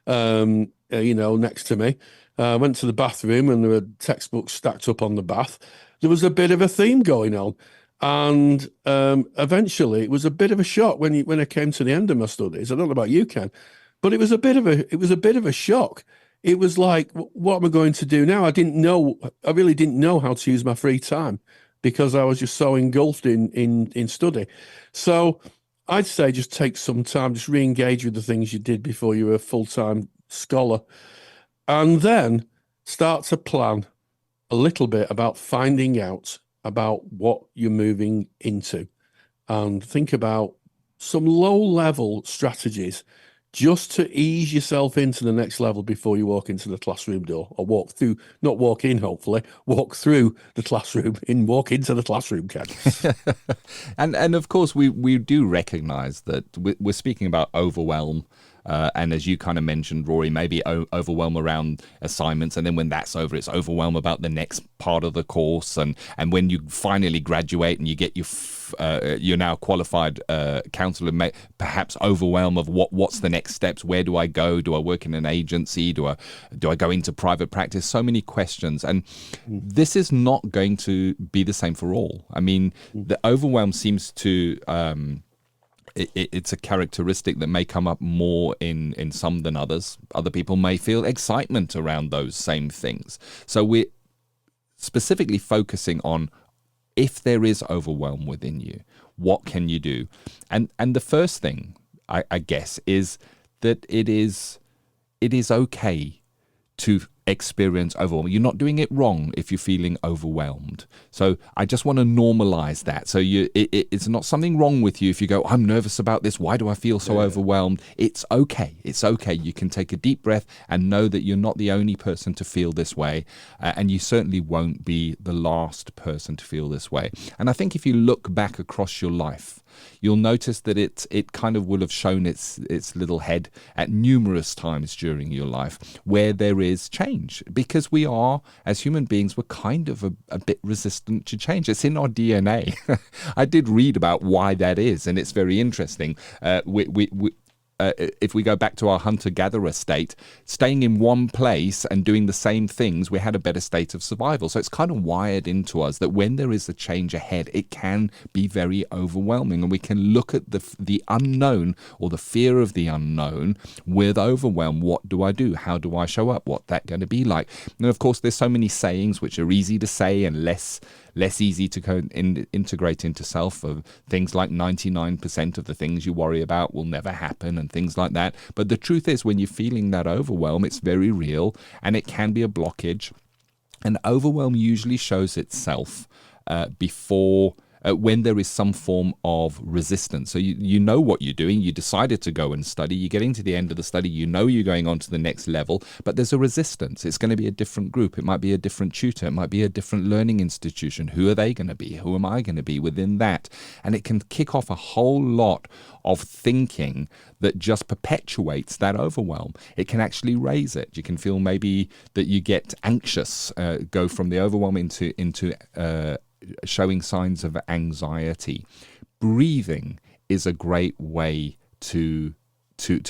next to me. I went to the bathroom and there were textbooks stacked up on the bath. There was a bit of a theme going on. And eventually it was a bit of a shock when I came to the end of my studies. I don't know about you, Ken, but it was a bit of a shock. It was like, what am I going to do now? I really didn't know how to use my free time, because I was just so engulfed in study. So I'd say just take some time, just re-engage with the things you did before you were a full-time scholar. And then start to plan a little bit about finding out about what you're moving into, and think about some low-level strategies just to ease yourself into the next level before you walk into the classroom door, or walk through, not walk in, hopefully, walk through the classroom and walk into the classroom, Ken. And of course, we do recognize that we're speaking about overwhelm. And as you kind of mentioned, Rory, maybe overwhelm around assignments, and then when that's over, it's overwhelm about the next part of the course, and when you finally graduate and you get you're now qualified counsellor, perhaps overwhelm of what's the next steps, where do I go, do I work in an agency, do I go into private practice, so many questions, and this is not going to be the same for all. I mean, the overwhelm seems to it's a characteristic that may come up more in some than others. Other people may feel excitement around those same things. So we're specifically focusing on, if there is overwhelm within you, what can you do? And the first thing, I guess, is that it is okay to experience overwhelm. You're not doing it wrong if you're feeling overwhelmed. So I just want to normalize that. So it's not something wrong with you if you go, I'm nervous about this. Why do I feel so overwhelmed? It's okay. It's okay. You can take a deep breath and know that you're not the only person to feel this way. And you certainly won't be the last person to feel this way. And I think if you look back across your life, you'll notice that it kind of will have shown its little head at numerous times during your life where there is change, because we are, as human beings, we're kind of a bit resistant to change. It's in our DNA. I did read about why that is, and it's very interesting. If we go back to our hunter-gatherer state, staying in one place and doing the same things, we had a better state of survival. So it's kind of wired into us that when there is a change ahead, it can be very overwhelming. And we can look at the unknown, or the fear of the unknown, with overwhelm. What do I do? How do I show up? What's that going to be like? And of course, there's so many sayings which are easy to say and less easy to integrate into self, of things like 99% of the things you worry about will never happen and things like that. But the truth is, when you're feeling that overwhelm, it's very real and it can be a blockage. And overwhelm usually shows itself when there is some form of resistance. So you know what you're doing, you decided to go and study, you're getting to the end of the study, you know you're going on to the next level, but there's a resistance. It's going to be a different group, it might be a different tutor, it might be a different learning institution. Who are they going to be? Who am I going to be within that? And it can kick off a whole lot of thinking that just perpetuates that overwhelm. It can actually raise it. You can feel maybe that you get anxious, go from the overwhelm into showing signs of anxiety. Breathing is a great way to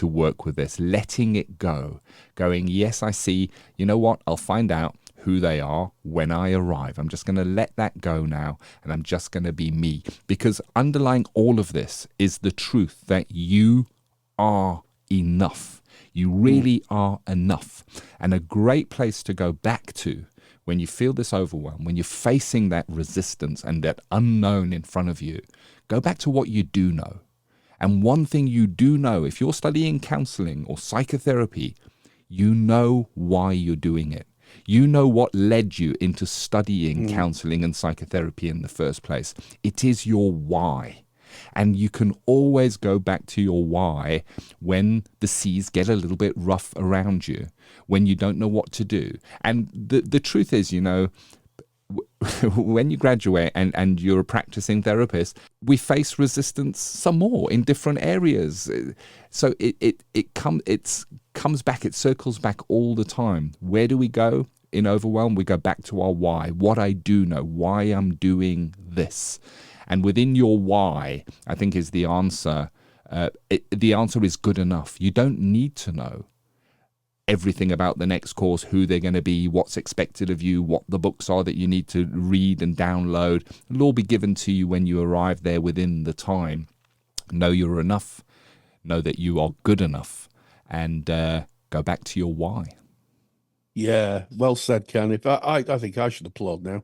work with this, letting it go, going, yes, I see, you know what, I'll find out who they are when I arrive. I'm just going to let that go now, and I'm just going to be me, because underlying all of this is the truth that you are enough. You really are enough. And a great place to go back to when you feel this overwhelm, when you're facing that resistance and that unknown in front of you, go back to what you do know. And one thing you do know, if you're studying counselling or psychotherapy, you know why you're doing it. You know what led you into studying counselling and psychotherapy in the first place. It is your why. And you can always go back to your why when the seas get a little bit rough around you, when you don't know what to do. And the truth is, you know, when you graduate and you're a practicing therapist, we face resistance some more in different areas. So it comes back, it circles back all the time. Where do we go in overwhelm? We go back to our why, what I do know, why I'm doing this. And within your why, I think, is the answer. The answer is good enough. You don't need to know everything about the next course, who they're going to be, what's expected of you, what the books are that you need to read and download. It'll all be given to you when you arrive there within the time. Know you're enough. Know that you are good enough. And go back to your why. Yeah, well said, Ken. I think I should applaud now.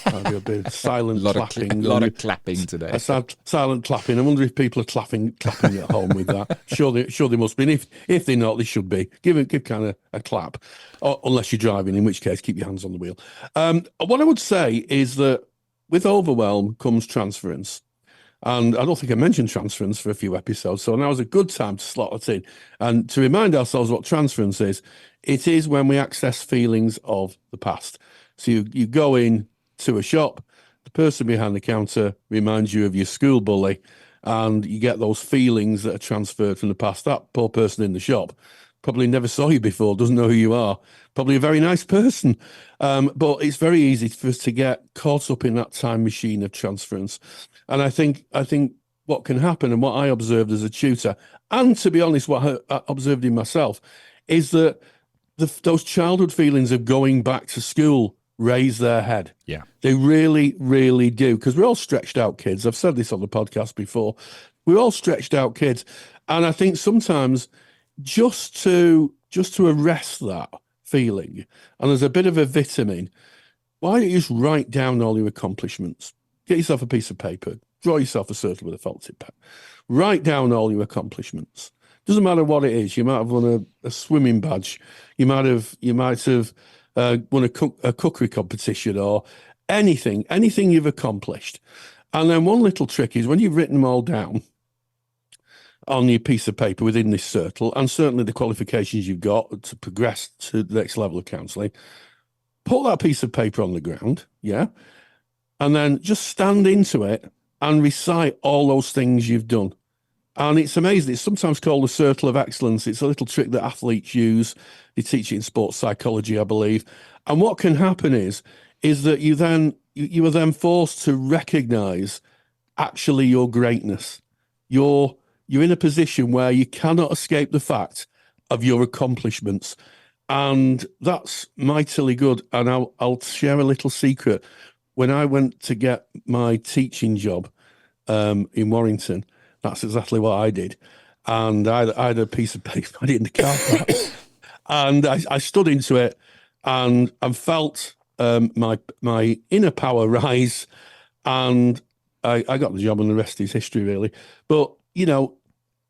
I'll do a bit of silent clapping. A lot of clapping today. Silent clapping. I wonder if people are clapping at home with that. Sure they must be. And if they're not, they should be. Give kind of a clap, unless you're driving, in which case keep your hands on the wheel. What I would say is that with overwhelm comes transference. And I don't think I mentioned transference for a few episodes, so now is a good time to slot it in and to remind ourselves what transference is. It is when we access feelings of the past. So you go in to a shop, the person behind the counter reminds you of your school bully, and you get those feelings that are transferred from the past. That poor person in the shop probably never saw you before, doesn't know who you are, probably a very nice person. But it's very easy for us to get caught up in that time machine of transference. And I think what can happen, and what I observed as a tutor, and to be honest, what I observed in myself, is that those childhood feelings of going back to school raise their head. Yeah. They really, really do. Because we're all stretched out kids. I've said this on the podcast before. We're all stretched out kids. And I think sometimes just to arrest that feeling, and there's a bit of a vitamin, why don't you just write down all your accomplishments? Get yourself a piece of paper, draw yourself a circle with a felt tip pen. Write down all your accomplishments. Doesn't matter what it is. You might have won a swimming badge. You might have won a cookery competition or anything you've accomplished. And then one little trick is when you've written them all down on your piece of paper within this circle, and certainly the qualifications you've got to progress to the next level of counselling, put that piece of paper on the ground, yeah, and then just stand into it and recite all those things you've done. And it's amazing. It's sometimes called the circle of excellence. It's a little trick that athletes use. They teach it in sports psychology, I believe. And what can happen is that you are then forced to recognise actually your greatness. You're in a position where you cannot escape the fact of your accomplishments. And that's mightily good. And I'll share a little secret. When I went to get my teaching job in Warrington, that's exactly what I did. And I had a piece of paper, I did in the car park, and I stood into it and felt my inner power rise, and I got the job, and the rest is history, really. But,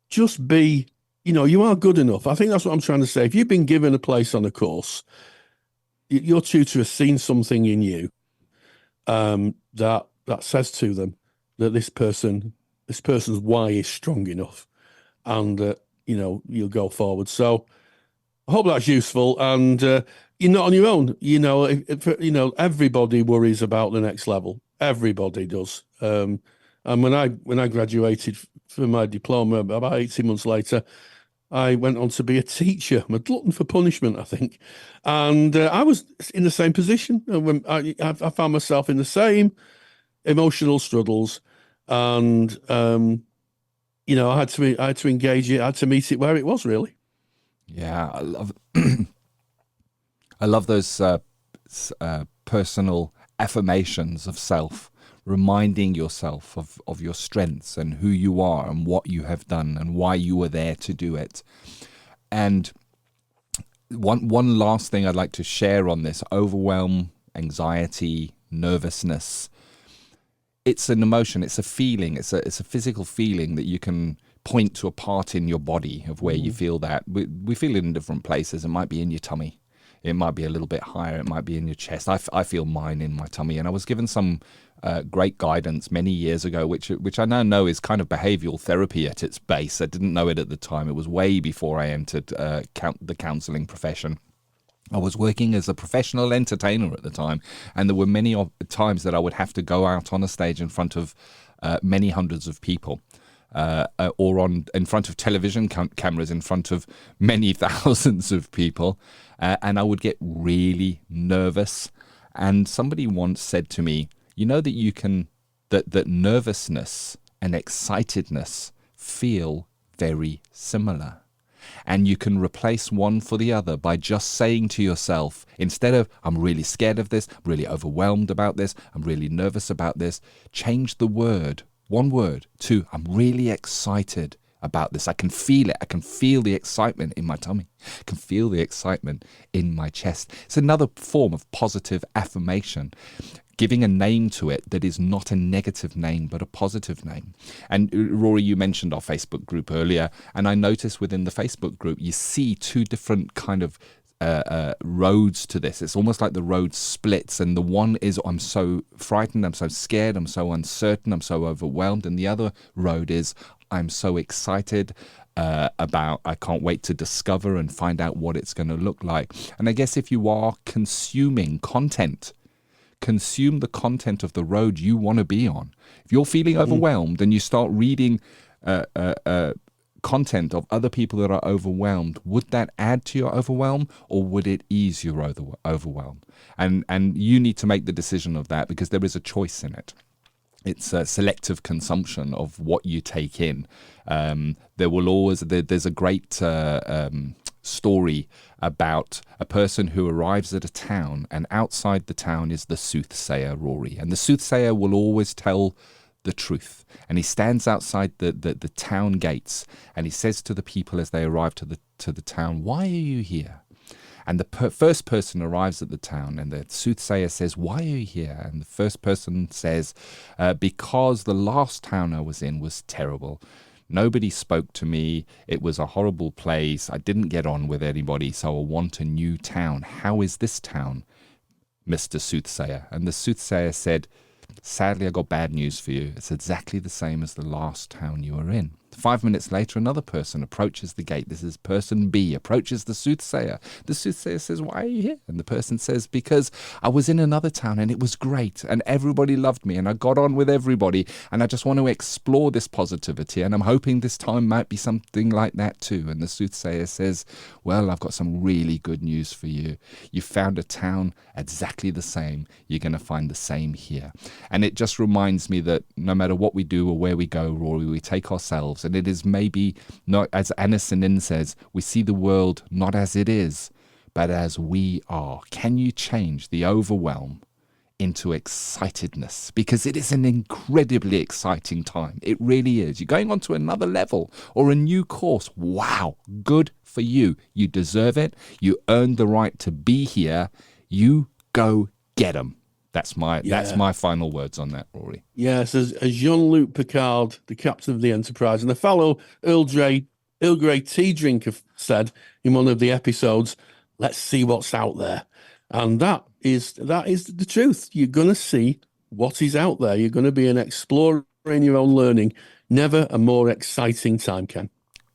just be, you are good enough. I think that's what I'm trying to say. If you've been given a place on a course, your tutor has seen something in you that says to them that this person's why is strong enough, and you'll go forward. So I hope that's useful. And you're not on your own. Everybody worries about the next level. Everybody does. And when I graduated from my diploma about 18 months later, I went on to be a teacher. I'm a glutton for punishment, I think. And I was in the same position. When I found myself in the same emotional struggles, and I had to engage it. I had to meet it where it was, really. Yeah, I love those personal affirmations of self, reminding yourself of your strengths and who you are and what you have done and why you were there to do it. And one last thing I'd like to share on this: overwhelm, anxiety, nervousness. It's an emotion, it's a feeling, it's a physical feeling that you can point to a part in your body of where you feel that. We feel it in different places. It might be in your tummy. It might be a little bit higher. It might be in your chest. I feel mine in my tummy. And I was given some great guidance many years ago, which I now know is kind of behavioral therapy at its base. I didn't know it at the time. It was way before I entered the counselling profession. I was working as a professional entertainer at the time, and there were many times that I would have to go out on a stage in front of many hundreds of people, or in front of television cameras in front of many thousands of people, and I would get really nervous. And somebody once said to me, that nervousness and excitedness feel very similar. And you can replace one for the other by just saying to yourself, instead of, I'm really scared of this, I'm really overwhelmed about this, I'm really nervous about this, change the word, one word, to, I'm really excited about this. I can feel it. I can feel the excitement in my tummy. I can feel the excitement in my chest. It's another form of positive affirmation, giving a name to it that is not a negative name, but a positive name. And Rory, you mentioned our Facebook group earlier, and I noticed within the Facebook group, you see two different kind of roads to this. It's almost like the road splits, and the one is, I'm so frightened, I'm so scared, I'm so uncertain, I'm so overwhelmed. And the other road is, I'm so excited about, I can't wait to discover and find out what it's going to look like. And I guess if you are consuming content, consume the content of the road you want to be on. If you're feeling overwhelmed and you start reading content of other people that are overwhelmed, would that add to your overwhelm, or would it ease your overwhelm? And you need to make the decision of that, because there is a choice in it. It's a selective consumption of what you take in. There's a great story about a person who arrives at a town, and outside the town is the soothsayer, Rory. And the soothsayer will always tell the truth. And he stands outside the town gates, and he says to the people as they arrive to the town, "Why are you here?" And the first person arrives at the town, and the soothsayer says, "Why are you here?" And the first person says, "Because the last town I was in was terrible. Nobody spoke to me. It was a horrible place. I didn't get on with anybody, so I want a new town. How is this town, Mr. Soothsayer? And the soothsayer said, sadly, I got bad news for you. It's exactly the same as the last town you were in. 5 minutes later, another person approaches the gate. This is person B, approaches the soothsayer. The soothsayer says, why are you here? And the person says, because I was in another town and it was great and everybody loved me and I got on with everybody and I just want to explore this positivity and I'm hoping this time might be something like that too. And the soothsayer says, well, I've got some really good news for you. You found a town exactly the same. You're going to find the same here. And it just reminds me that no matter what we do or where we go, Rory, we take ourselves, and it is maybe not, as Anna Sanin says, we see the world not as it is, but as we are. Can you change the overwhelm into excitedness? Because it is an incredibly exciting time. It really is. You're going on to another level or a new course. Wow, good for you. You deserve it. You earned the right to be here. You go get them. That's my final words on that, Rory. Yes, as Jean-Luc Picard, the captain of the Enterprise, and a fellow Earl Grey tea drinker said in one of the episodes, let's see what's out there. And that is the truth. You're going to see what is out there. You're going to be an explorer in your own learning. Never a more exciting time, Ken.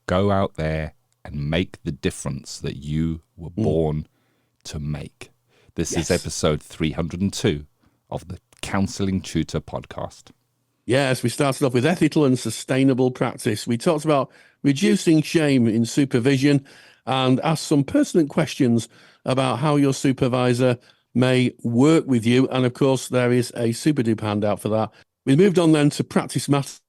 Go out there and make the difference that you were born to make. This is episode 302 of the Counselling Tutor Podcast. Yes, we started off with ethical and sustainable practice. We talked about reducing shame in supervision and asked some pertinent questions about how your supervisor may work with you. And of course, there is a super duper handout for that. We moved on then to practice matters.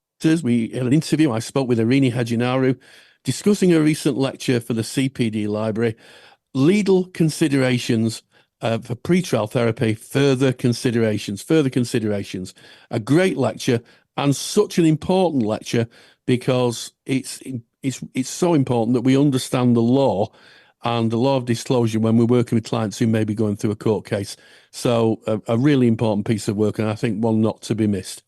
We had an interview. I spoke with Erene Hadjiioannou discussing a recent lecture for the CPD library, legal considerations for pretrial therapy, further considerations. A great lecture, and such an important lecture because it's so important that we understand the law and the law of disclosure when we're working with clients who may be going through a court case. So a really important piece of work, and I think one not to be missed.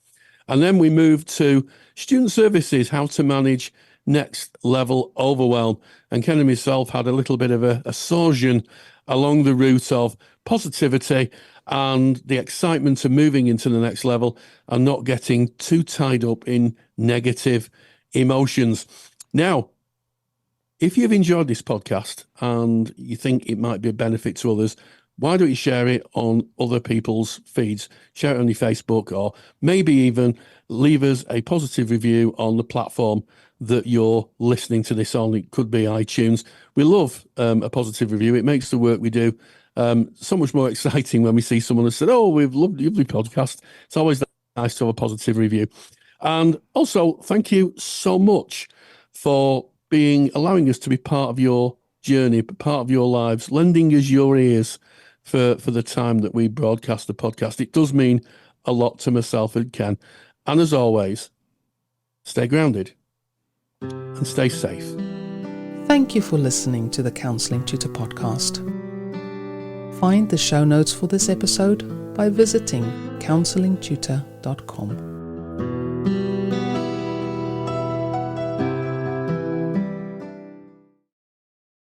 And then we moved to student services, how to manage next level overwhelm. And Ken and myself had a little bit of a sojourn along the route of positivity and the excitement of moving into the next level and not getting too tied up in negative emotions. Now, if you've enjoyed this podcast and you think it might be a benefit to others, why don't you share it on other people's feeds? Share it on your Facebook, or maybe even leave us a positive review on the platform that you're listening to this on. It could be iTunes. We love a positive review. It makes the work we do so much more exciting when we see someone that said, oh, we've loved your podcast. It's always nice to have a positive review. And also, thank you so much for allowing us to be part of your journey, part of your lives, lending us your ears for the time that we broadcast the podcast. It does mean a lot to myself and Ken. And as always, stay grounded and stay safe. Thank you for listening to the Counselling Tutor Podcast. Find the show notes for this episode by visiting counsellingtutor.com.